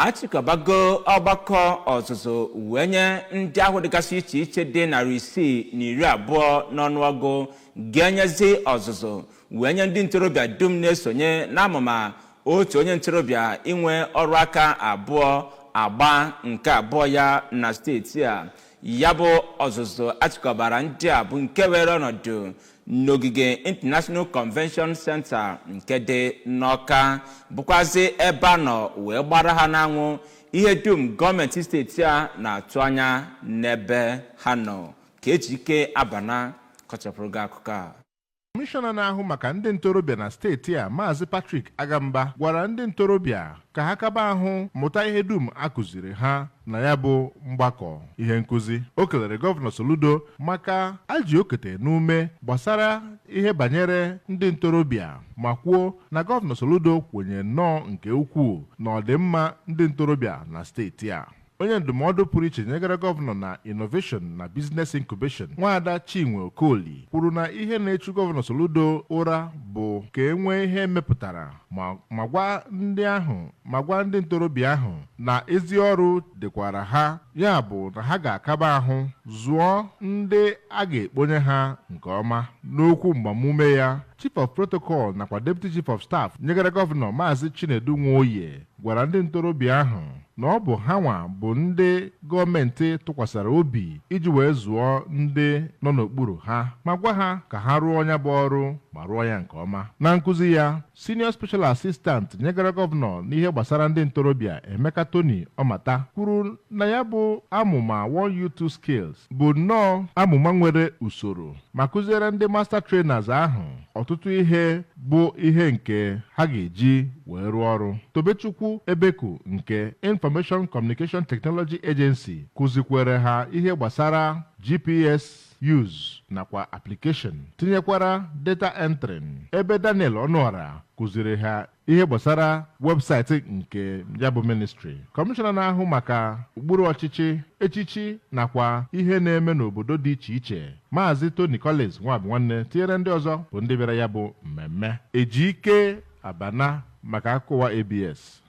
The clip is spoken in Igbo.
achịkọbago ọgbakọ ọzụzụ wee nye ndị ahụ dịgasị iche iche dị 620 n'ọnụọgụ ga-enyezi ọzụzụ wee nye ndị ntorobịa dum na-esonye n'amụma otu onye ntorobịa inwe ọrụ aka abụọ agba nke abụọ ya na steeti a. Ya bụ ọzụzụ achịkọbara ndị a bụ nke were ọnọdụ n'ogige International Convention Center nke dị n'Ọka, bụkwazi ebe a nọ wee gbara ha n'anwụ ihe dum gọọmenti steeti a na-atụ anya n'ebe ha nọ. Ka eji ike abana kọchapụrụ gị akụkọ a. Kọmishọna na-ahụ maka ndị ntorobịa na steeti a Maazị Patrick Agamba gwara ndị ntorobịa ka ha kaba ahụ mụta ihe dum akụziri ha na ya bụ mgbakọ ihe nkụzi. O kelere Gọvanọ Soludo maka ajị okete n'ume gbasara ihe banyere ndị ntorobịa ma kwuo na Gọvanọ Soludo kwenye nnọọ nke ukwuu na ọdịmma ndị ntorobịa na steeti a. Onye ndụmọdụ pụrụ iche nyegara gọvanọ na Innovation na Business Incubation Nwaada Chinwe Okoli kwuru na ihe na-echu Gọvanọ Soludo ụra bụ ka e nwee ihe mepụtara ma gwa ndị ntorobịa ahụ na ezi ọrụ dịkwara ha, ya bụ na ha ga-akaba ahụ zụọ ndị a ga-ekponye ha nke ọma. N'okwu mgbamume ya, Chief of Protocol nakwa Deputy Chief of Staff nyegara gọvanọ Maazị Chinedu Nwoye gwara ndị ntorobịa ahụ na ọ bụ ha nwa bụ ndị gọọmenti tụkwasara obi iji wee zụọ ndị nọ n'okpuru ha ma gwa ha ka ha rụọ ya bụ ọrụ ma rụọ ya nke ọma. Na nkụzi ya, Senior Special Assistant nyegara gọvanọ n'ihe gbasara ndị ntorobịa Emeka Tony Ọmata kwuru na ya bụ amụma 1U2 Skills bụ nnọọ amụma nwere usoro ma kụziere ndị Master Trainers ahụ ọtụtụ ihe bụ ihe nke ha ga-eji wee rụọ ọrụ. Tobechukwu Ebeku nke Information Communication Technology Agency kụzikwere ha ihe gbasara GPS use nakwa application, tinyekwara data entry, ebe Daniel Ọnụọra kụziri ha ihe gbasara webụsaịtị nke ya bụ ministry. Kọmishọna na-ahụ maka ụkpụrụ ọchịchị, echichi nakwa ihe na-eme n'obodo dị iche iche Maazị Tony Collins Nwabunwanne tinyere ndị ọzọ bụ ndị bịara ya bụ mmemme. Eji ike abana maka akụwa ABS.